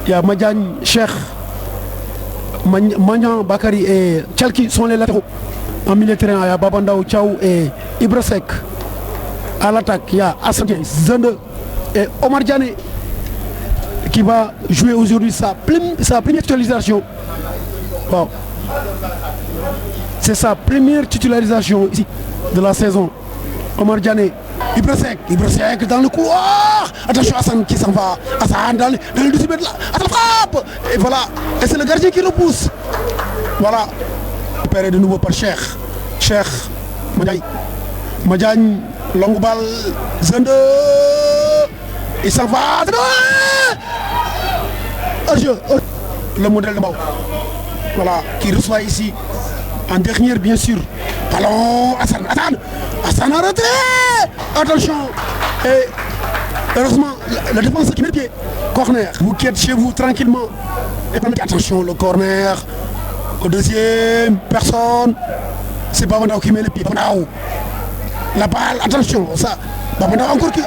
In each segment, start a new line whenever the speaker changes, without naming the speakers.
Il y a Madiagne, Cheikh, Magnan, Bakary et Tchalki sont les latéraux. En milieu de terrain, il y a Babandao, Tchaou et Ibrasek. À l'attaque, il y a Hassan Zende et Omar Diané qui va jouer aujourd'hui sa première titularisation. Bon. C'est sa première titularisation ici de la saison. Omar Diané, Ibrasek dans le couloir. Attention Hassan qui s'en va. Hassan dans le 18 mètres là. Hassan frappe. Et voilà. Et c'est le gardien qui repousse. Voilà. Repéré de nouveau par Cheikh Madiagne, longue balle. Zende. Il s'en va. Le modèle de Bao. Voilà. Qui reçoit ici. En dernière, bien sûr. Ballon, Hassan a rentré. Attention. Et heureusement, la défense qui met le pied. Corner. Vous qui êtes chez vous tranquillement. Et attention, le corner. Au deuxième, personne. C'est Babandao qui met le pied. Babandao. La balle, attention. Ça. Babandao encore qui.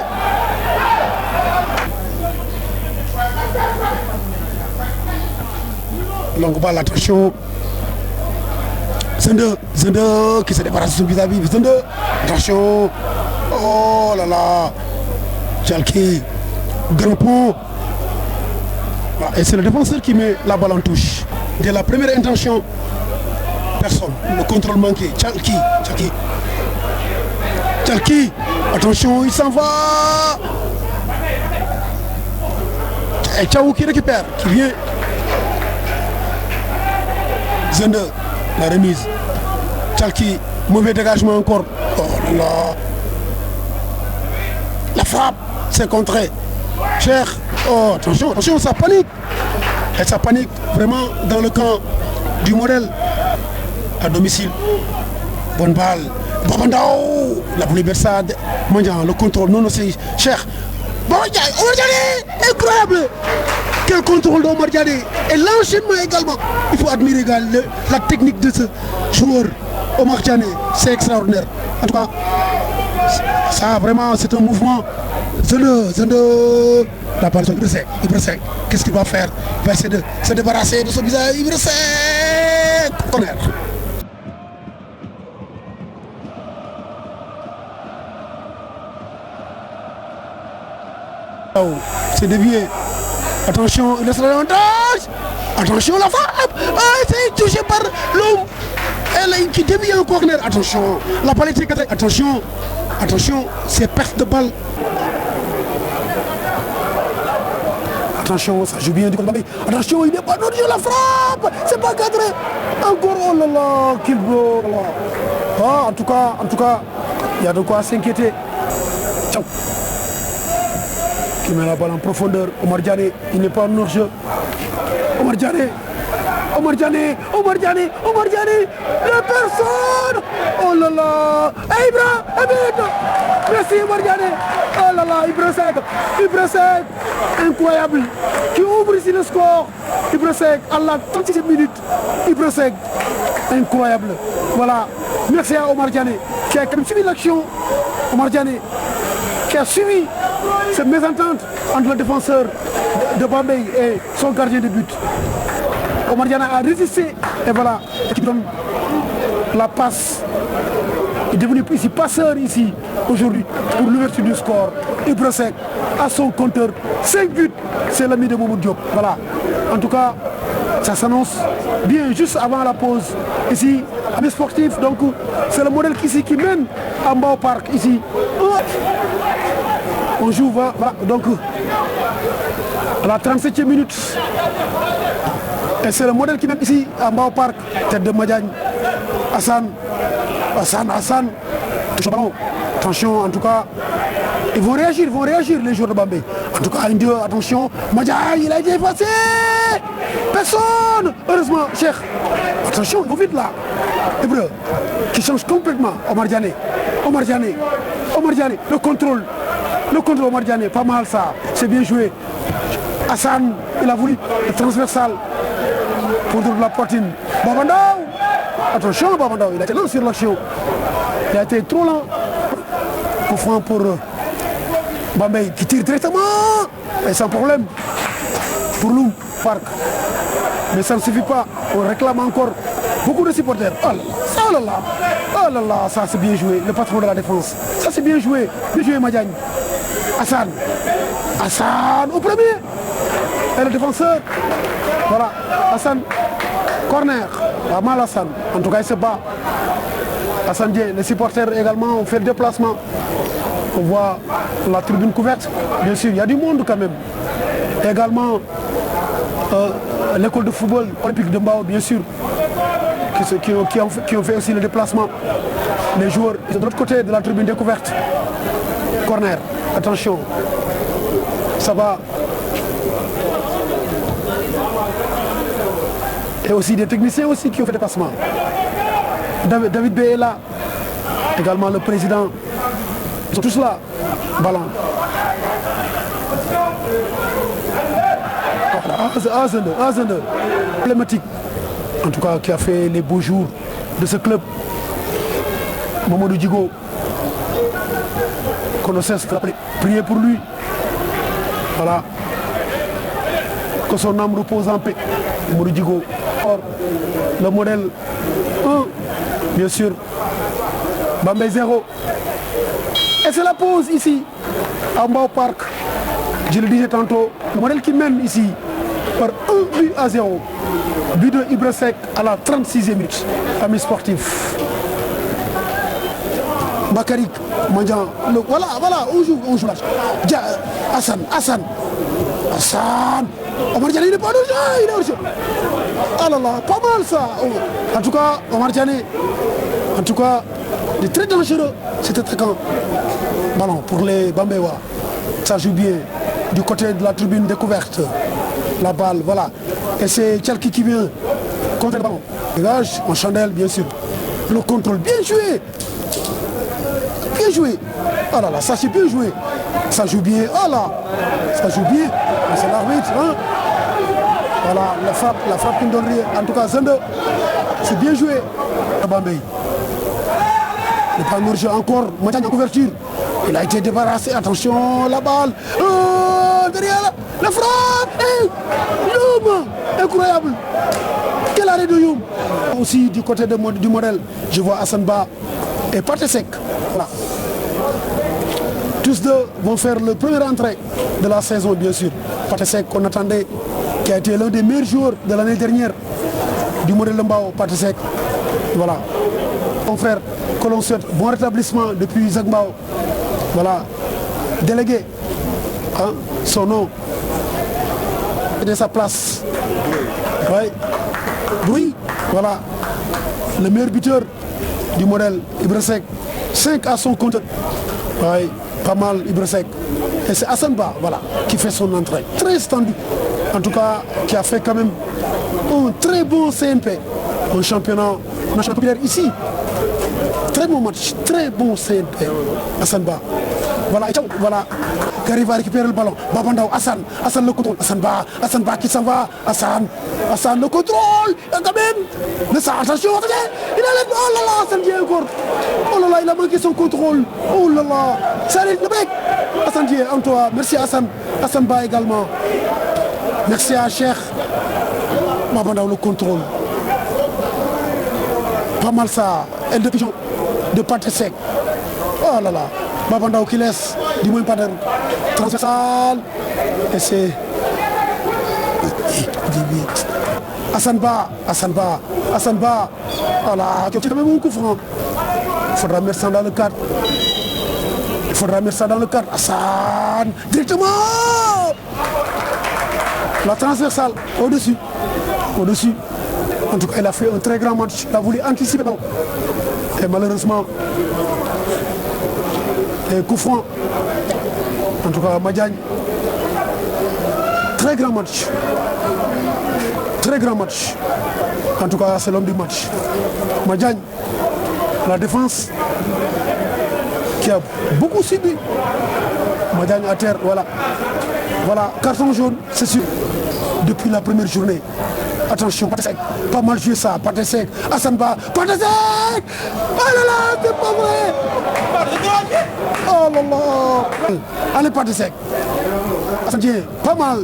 Longue balle, attention. Zende qui se débarrasse de son vis-à-vis. Zende, attention. Oh là là. Tchalki, grand pont. Voilà. Et c'est le défenseur qui met la balle en touche. Dès la première intention, personne. Le contrôle manqué. Tchalki, attention, il s'en va. Et Tchaou qui récupère, qui vient. Zende. La remise. Tchalki, mauvais dégagement encore. Oh là là. La frappe, c'est contré. Cheikh, oh attention, ça panique. Et ça panique vraiment dans le camp du modèle. À domicile. Bonne balle. Babandao. La bouleversade. Mandian, le contrôle. Non, c'est Cheikh. Omar Diané, incroyable. Quel contrôle d'Omar Diané. Et l'enchaînement également. Il faut admirer la technique de ce joueur. Omar Diané, c'est extraordinaire. En tout cas, ça vraiment c'est un mouvement. Zende. La balle sur Ibrasek. Qu'est-ce qu'il va faire? Il va essayer de se débarrasser de son visage. Ibrasek. Corner. C'est dévié. Attention, il laisse l'avantage. Attention, la frappe. C'est touché par l'homme. Elle qui dévie un corner. Attention, la balle est cadrée. Attention, c'est perte de balle. Attention, ça joue bien du côté. Attention, il n'est pas donné la frappe. C'est pas cadré. Encore, oh là là, qu'il beau. Ah, en tout cas, il y a de quoi s'inquiéter. Ciao. Qui met la balle en profondeur. Omar Diané, il n'est pas en hors-jeu. Omar Diané, la personne. Oh là là. Ibra, merci Omar Diané. Oh là là, Ibrasek, incroyable. Qui ouvre ici le score. Ibrasek, à la 36e minute. Ibrasek, incroyable. Voilà, merci à Omar Diané qui a quand même suivi l'action. Omar Diané qui a suivi cette mésentente entre le défenseur de Bambey et son gardien de but. Omar Diané a résisté et voilà, qui donne la passe. Il est devenu ici passeur ici aujourd'hui pour l'ouverture du score. Ibrasek à son compteur 5 buts, c'est l'ami de Mamadou Diop. Voilà, en tout cas ça s'annonce bien juste avant la pause. Ici, amis sportifs, donc c'est le modèle ici qui mène à Mbao Park ici. On joue, voilà, donc à la 37e minute. Et c'est le modèle qui mène ici à Mbao Park. Tête de Madiagne. Hassan. Touche au ballon. Attention, en tout cas, ils vont réagir les joueurs de Bambey. En tout cas, attention, Madiagne, il a été effacé. Personne. Heureusement, Cheikh. Attention, il faut vite là. Hébreu, qui change complètement. Omar Diané. Le contrôle Omar Diané, pas mal ça. C'est bien joué. Hassan, il a voulu le transversal. Contre la poitrine. Babandao. Attention, Babandao, il a été lent sur l'action. Il a été trop lent. Coup franc pour Bambey qui tire directement. Et sans problème. Pour nous. Park. Mais ça ne suffit pas. On réclame encore beaucoup de supporters. Oh là là, oh là là, ça c'est bien joué. Le patron de la défense. Ça c'est bien joué. Bien joué Madiagne. Hassan. Hassan au premier. Et le défenseur. Voilà. Hassan. Corner. Pas mal Hassan. En tout cas il se bat. Hassan Dié. Les supporters également ont fait le déplacement. On voit la tribune couverte. Bien sûr, il y a du monde quand même. Également l'école de football olympique de Mbao, bien sûr, qui ont fait aussi le déplacement. Les joueurs de l'autre côté de la tribune découverte. Corner, attention, ça va. Et aussi des techniciens aussi qui ont fait le déplacement. David B est là. Également le président. Ils sont tous là. Ballon. Azende, problématique, en tout cas qui a fait les beaux jours de ce club. Mamadou Djigo, qu'on ne cesse de prier pour lui. Voilà. Que son âme repose en paix. Mamadou Djigo. Or, le modèle 1, bien sûr. Bambey 0. Et c'est la pause ici, à Mbao Park. Je le disais tantôt, le modèle qui mène ici par 1-0. But de Ibra Seck à la 36e minute. Amis sportifs. Bakary Mandian. Voilà, on joue là. Hassan. Omar Diané, il n'est pas de jeu, il est hors jeu. Ah là là, pas mal ça. En tout cas, Omar Diané, il est très dangereux cet attaquant. Ballon pour les Bambéois. Ça joue bien du côté de la tribune découverte. La balle, voilà. Et c'est Tchalki qui vient contre le ballon. Dégage, en chandelle, bien sûr. Le contrôle, bien joué. Bien joué. Oh là là, ça c'est bien joué. Ça joue bien. Oh là, ça joue bien. C'est l'arbitre. Hein? Voilà, la frappe qui ne donne rien. En tout cas, Zende, c'est bien joué. Bambey. Le premier jeu encore, maintenant de couverture. Il a été débarrassé. Attention, la balle. Oh, derrière la frappe. Youm, incroyable. Quel arrêt de Youm. Aussi du côté du modèle, je vois Hassan Ba et Pathé Seck. Voilà. Tous deux vont faire le premier entrée de la saison, bien sûr. Pathé Seck qu'on attendait, qui a été l'un des meilleurs joueurs de l'année dernière du modèle de Mbao, Pathé Seck. Voilà. Mon frère, que l'on souhaite bon rétablissement depuis Zac Mbao. Voilà. Délégué. Hein, son nom. De sa place. Oui. Oui. Voilà. Le meilleur buteur du modèle, Ibra Seck. 5 à son compte. Oui. Pas mal, Ibra Seck. Et c'est Hassan Ba, voilà, qui fait son entrée. Très tendu. En tout cas, qui a fait quand même un très bon CNP. Un championnat national populaire ici. Très bon match, très bon CNP. Hassan Ba. Voilà, voilà. Gary va récupérer le ballon. Babandao, Hassan le contrôle. Hassan Ba qui s'en va. Hassan le contrôle. Quand même. Mais ça, attention, il a l'air. Oh là là, Hassan Dié encore. Oh là là, il a manqué son contrôle. Oh là là. Ça arrive le bec. Hassan Dié, en toi. Merci Hassan Ba également. Merci à Cheikh. Babandao le contrôle. Pas mal ça. Elle de pigeon de Pathé Seck. Oh là là. Babandao qui laisse du moins pas de transversal. Et c'est Hassan Ba. Voilà, qui a quand même un coup franc. Il faudra mettre ça dans le cadre. Hassan, directement. La transversale, au-dessus. En tout cas, il a fait un très grand match. Il a voulu anticiper. Et malheureusement, coup franc. En tout cas, Madiagne. Très grand match. En tout cas, c'est l'homme du match. Madiagne, la défense qui a beaucoup subi. Madiagne à terre, voilà. Voilà, carton jaune, c'est sûr. Depuis la première journée. Attention, Pathé Seck, pas mal joué ça. Pathé Seck, Hassan Ba, Pathé Seck. Oh là là, c'est pas vrai. Oh là là. Allez, Pathé Seck. Hassan Dié, pas mal.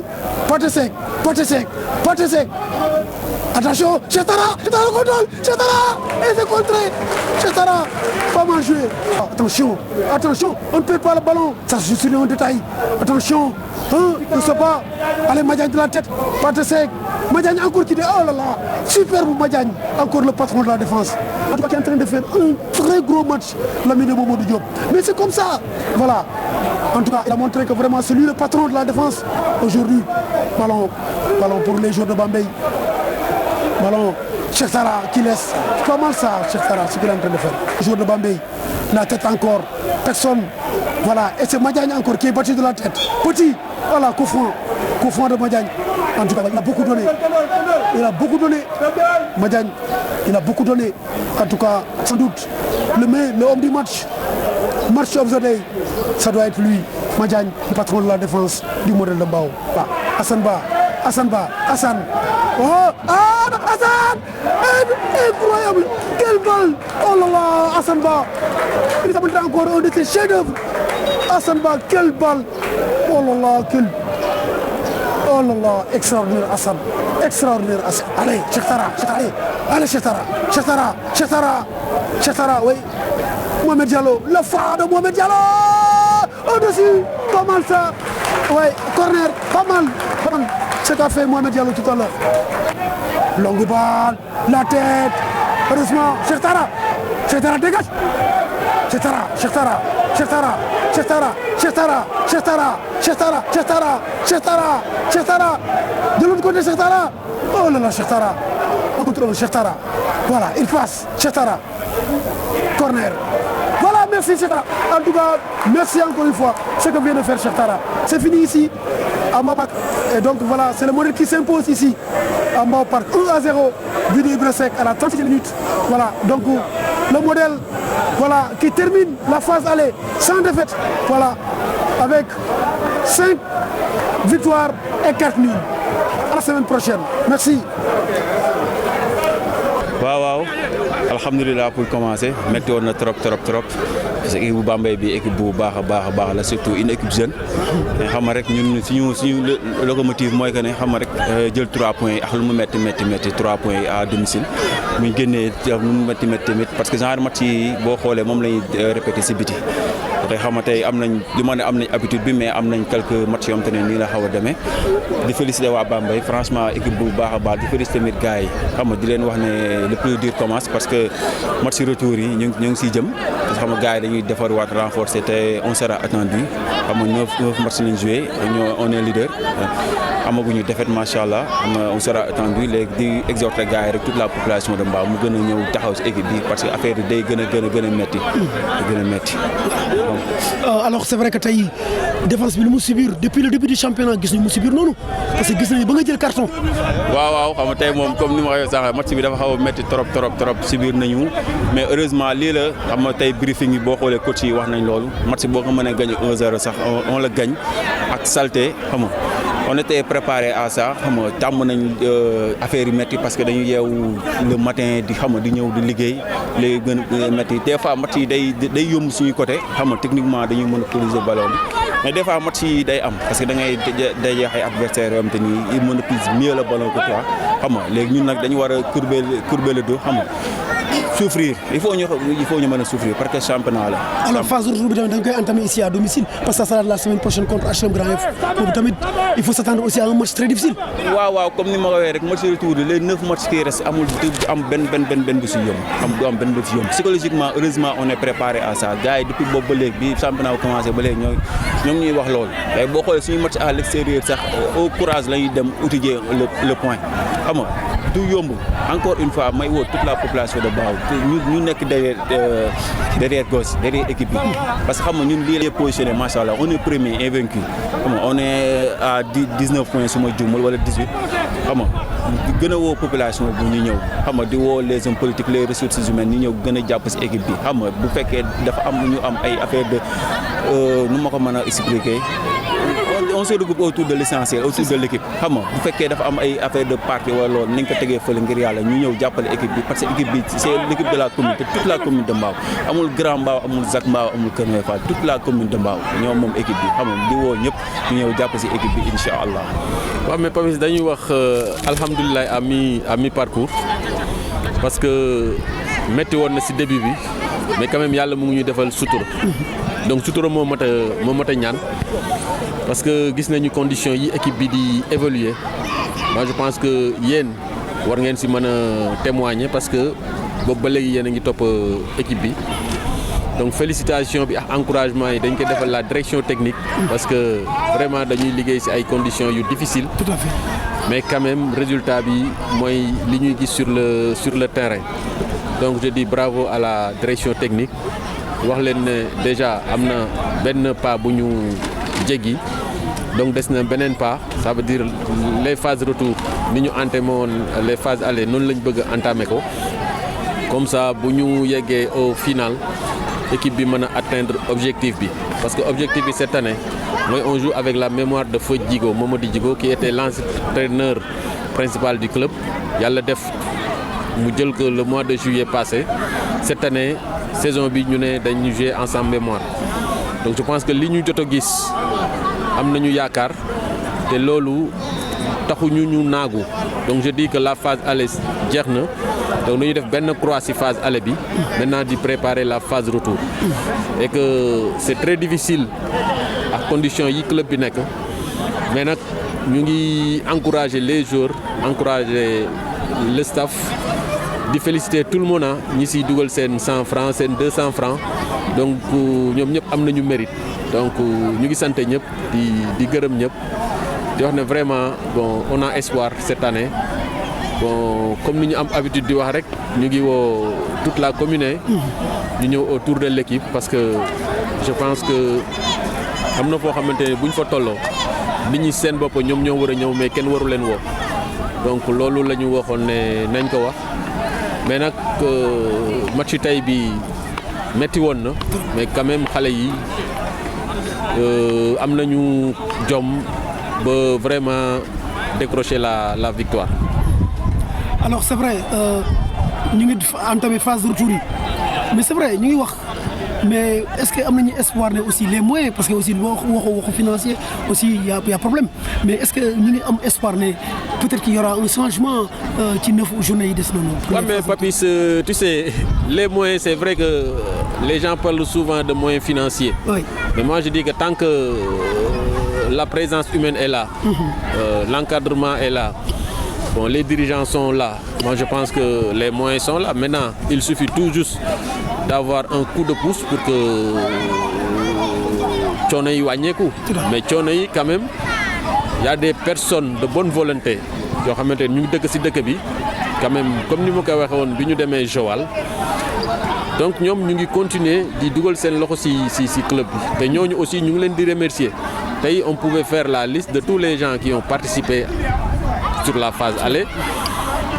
Pathé Seck, Pathé Seck, Pathé Seck. Attention, Cheikh Tara le contrôle, Cheikh Tara, et c'est contré. Cheikh Tara, pas mal joué. Attention, attention, on ne perd pas le ballon. Ça, je suis en détail. Attention, ne se bat. Allez, Madiagne de la tête, Pathé Seck. Madiagne encore qui dit, oh là là, superbe Madiagne, encore le patron de la défense. En tout cas, qui est en train de faire un très gros match, l'ami de Mamadou Diop. Mais c'est comme ça, voilà. En tout cas, il a montré que vraiment c'est lui le patron de la défense. Aujourd'hui, ballon pour les joueurs de Bambey. Ballon, Cheikh Tara qui laisse. C'est pas mal ça, Cheikh Tara, ce qu'il est en train de faire. Joueur de Bambey, la tête encore, personne. Voilà, et c'est Madiagne encore qui est battu de la tête. Petit, voilà, coup franc de Madiagne. En tout cas, il a beaucoup donné. Il a beaucoup donné. Madiagne, il a beaucoup donné. En tout cas, sans doute, le homme du match. Match of the day, ça doit être lui, Madiagne, le patron de la défense du modèle de Mbao. Hassan Ba, Hassan. Oh, Hassan! Incroyable! Quelle balle! Oh là là, Hassan Ba! Il a montré encore un de ses chefs-d'œuvre. Hassan Ba, quelle balle! Oh là là, quelle... Oh là là, extraordinaire Hassan. Extraordinaire Hassan. Allez, Cheikh Tara. Allez, Cheikh Tara, oui. Mohamed Diallo, le phare de Mohamed Diallo. Au-dessus, pas mal ça. Ouais, corner, pas mal. Ce qu'a fait Mohamed Diallo tout à l'heure. Longue balle, la tête. Heureusement, Cheikh Tara dégage. Cheikh Tara. De l'autre côté, Cheikh Tara. Oh là là, Cheikh Tara. On contrôle Cheikh Tara. Voilà, il passe. Cheikh Tara. Corner. Voilà, merci Cheikh Tara. En tout cas, merci encore une fois ce que vient de faire Cheikh Tara. C'est fini ici à Mbao Park. Et donc voilà, c'est le modèle qui s'impose ici à Mbao Park. 1-0, but de Ibra Seck à la 36e minute. Voilà, donc le modèle voilà, qui termine la phase aller sans défaite. Voilà, avec 5 victoires et 4 nuls. À la semaine prochaine. Merci.
waaw alhamdulilah pour commencer métti woon na trop parce que équipe bu Bambey bi équipe bu baax a baax la surtout une équipe jeune mais xam nga rek ñun suñu locomotive mooy que ne xam nga rek jël 3 points yi ak lu mu métti 3 points yi à domicile mu génnee lu mu métti tamit parce que genre match yi boo xoolee moom lañuy répété si biti tey xam nga tey am nañ li ma ne am nañ habitude bi mais am nañ quelques matchs yoo xam te ne nii la xaw a demee di féliciter waa Bambey franchement équipe bu baax a baax di féliciter tamit gars yi xam nga di leen wax ne le plus dur commence parce que match retour yi ñu ngi siy jëm parce que xam nga gars yi dañuy defarwaat renforcer te on sera attendu xam nga 9 matchs lañ joué on est leader amaguñu défaite macha allah xam nga on sera attendu léegi di exhorter gars yi rek toute la population de Mbao mu gën a ñëw taxaw si équipe bi parce que affaire yi day gën a métti.
Alors c'est vrai que tey défense bi lu mu subir depuis le début du championnat gis nañu mu subir noonu parce que gis nañu ba nga jël carton.
waaw xam nga tey moom comme ni ma ko waxee sànq match bi dafa xaw a métti trop subir nañu mais heureusement lii la xam nga tey briefing yi boo xoolee coach yi wax nañ loolu match boo ko mënee gagné 1-0 sax on le gagne ak saleté xam nga on était préparé à ça xam nga tàmm nañ affaire yi métti parce que dañu yeewu le matin di xam nga di ñëw di liggéey léegi gën a métti des fois match yi day yomb suñu côté xam nga techniquement dañuy monopoliser ballon bi mais des fois match yi day am parce que da ngay daje ay adversaires yoo xam te ni ils monopolisent mieux le ballon que toi xam nga léegi ñun nag dañu war a courber le dos xam nga souffrir il faut ñu mën a souffrir parce que championnat la.
alors phase retour bi tamit dañ koy entamer ici à domicile parce que ça sera la semaine prochaine contre HLM Grand Yoff boobu tamit il faut s'attendre aussi à un match très difficile.
waaw comme ni ma ko waxee rek match retour les 9 matchs qui restent amul am benn bu si yomb du am benn bu si yomb psychologiquement heureusement on est préparé à ça gars yi depuis boobu ba léegi bi championnat bu commencé ba léegi ñoo ngi ñuy wax loolu mais boo xoolee suñu match à l'extérieur sax au courage la ñuy dem étudier le point xam nga du yomb encore une fois may woo toute la population de Mbao ñu nekk derrière gauche derrière équipe bi parce que xam nga ñun lii lay positionné macha allah on est premier invaincu xam nga on est à 19 points su ma juumul wala 18 xam nga gën a woo population bu ñu ñëw xam nga di woo les hommes politiques les ressources humaines ñu ñëw gën a jàpp si équipe bi xam nga bu fekkee dafa am ñu am ay affaire de nu ma ko mën a expliquer on se regroupe autour de l'essentiel, autour de l'équipe xam nga bu fekkee dafa am ay affaire de parti wala loolu nañ ko tegee fële ngir yàlla ñu ñëw jàppale équipe bi parce que équipe bi c'est l'équipe de la commune toute la commune de Mbao amul Grand Mbao amul Zac Mbao amul Kër Mbaye Fall toute la commune de Mbao ñoom moom équipe bi xam nga di woo ñëpp ñu ñëw jàpp si équipe bi incha allah.
waaw mais Papis dañuy wax alhamdulilah à mi parcours parce que métti woon na si début bi mais quand même yàlla mu ngi ñu defal sutura donc sutura moo mat a ñaan parce que gis nañu conditions yi équipe bi di évoluer moi je pense que yéen war ngeen si mën a témoigner parce que boobu ba léegi yéen a ngi topp équipe bi donc félicitations bi ak encouragement yi dañ koy defal la direction technique parce que vraiment dañuy liggéey si ay conditions yu difficiles.
Tout à fait.
Mais quand même résultat bi mooy li ñuy gis sur le terrain donc je dis bravo à la direction technique wax leen ne déjà am na benn pas bu ñu jéggi donc des na beneen pas ça veut dire les phases retour ni ñu entamé woon les phases aller noonu lañ bëgg a entamé ko comme ça bu ñu yeggee au final équipe bi mën a atteindre objectif bi parce que objectif bi cette année mooy on joue avec la mémoire de Feu Djigo Mamadi Djigo qui était l'entraîneur principal du club yàlla def mu jël que le mois de juillet passé cette année saison bi ñu ne dañu jouer ensemble mémoire donc je pense que li ñu jot a gis am nañu yaakaar te loolu taxuñu ñu naagu donc je dis que la phase aller jeex na donc dañuy def benn croix ci phase aller bi maintenant di préparer la phase retour et que c'est très difficile ak conditions yi club bi nekk mais nag ñu ngi encourager les joueurs encourager le staff di féliciter tout le monde ñi siy dugal seen 100 francs seen 200 francs donc ñoom ñëpp am nañu mérite donc ñu ngi sant ñëpp di gërëm ñëpp di wax ne vraiment bon on a espoir cette année bon comme ni ñu am habitude di wax rek ñu ngi woo toute la commune ñu ñëw autour de l'équipe parce que je pense que am na foo xamante ne bu ñu fa tolloo nit ñi seen bopp ñoom ñoo war a ñëw mais kenn waru leen woo donc loolu la ñu waxoon ne nañ ko wax mais nag match tey bi metti woon na mais quand même xale yi am nañu jom ba vraiment décrocher la victoire.
Alors c'est vrai ñu ngi entamé phase de retour yi mais c'est vrai ñu ngi wax mais est-ce que am nañu espoir ne aussi les moyens parce que aussi waxu financier aussi y a problème mais est-ce que ñu ngi am espoir ne peut-être qu'il y aura un changement ci 9 journées yi des noonu.
Ouais, mais Papis tu sais les moyens c'est vrai que les gens parlent souvent de moyens financiers.
Oui.
Mais moi je dis que tant que la présence humaine est là, l'encadrement est là. Bon, les dirigeants sont là. Moi, je pense que les moyens sont là. Maintenant, il suffit tout juste d'avoir un coup de pouce pour que coono yi wàññeeku. Mais coono yi quand même, il y a des personnes de bonne volonté yoo xamante ne ñu ngi dëkk ci dëkk bi quand même comme ni ma ko waxee woon bi ñu demee Joal. Donc ñoom ñu ngi continuer di dugal seen loxo ci club bi te ñooñu aussi ñu ngi leen di remercier. Tey on pouvait faire la liste de tous les gens qui ont participé sur la phase aller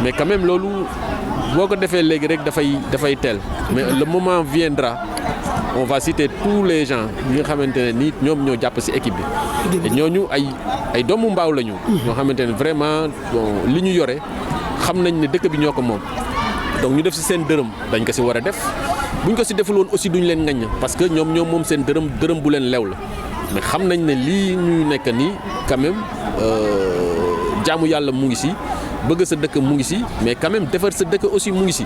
mais quand même loolu boo ko defee léegi rek dafay teel mais le moment viendra on va citer tous les gens ñi nga xamante ne nii ñoom ñoo jàpp ci équipe bi et ñooñu ay doomu Mbao lañu ñoo xamante ne vraiment bon li ñu yore xam nañ ne dëkk bi ñoo ko moom donc ñu def ci seen dërëm dañ ko ci war a def buñ ko ci deful woon aussi duñ leen ŋaññ parce que ñoom moom seen dërëm bu leen lew la mais xam nañ ne lii ñuy nekk nii quand même jaamu yàlla mu ngi ci bëgg sa dëkk mu ngi ci mais quand même defar sa dëkk aussi mu ngi ci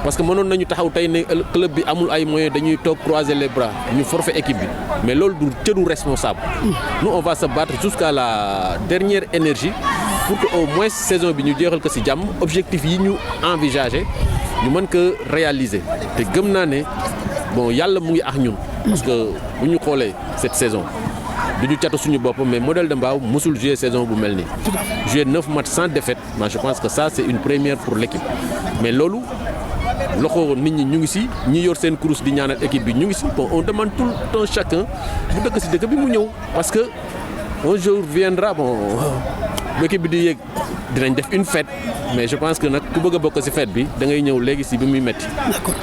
parce que mënoon nañu taxaw tey ne club bi amul ay moyens dañuy toog croiser les bras ñu forfait équipe bi mais loolu du cëru responsable nous on va se battre jusqu'à la dernière énergie pour que au moins saison bi ñu jeexal ko ci jàmm objectif yi ñu envisager ñu mën ko réaliser te gëm naa ne bon yàlla mu ngi ak ñun parce que bu ñu xoolee cette saison du ñu catu suñu bopp mais modèle de Mbao musul jouer saison bu mel nii jouer 9 matchs sans défaite moi je pense que ça c'est une première pour l'équipe mais loolu loxo nit ñi ñu ngi ci ñi yor seen kurus di ñaanal équipe bi ñu ngi ci bon on demande tout un chacun bu dëkk ci dëkk bi mu ñëw parce que un jour viendra bon équipe bi di yéeg dinañ def une fête mais je pense que nag ku bëgg a bokk ci fête bi da ngay ñëw léegi ci bi muy metti.
D'accord.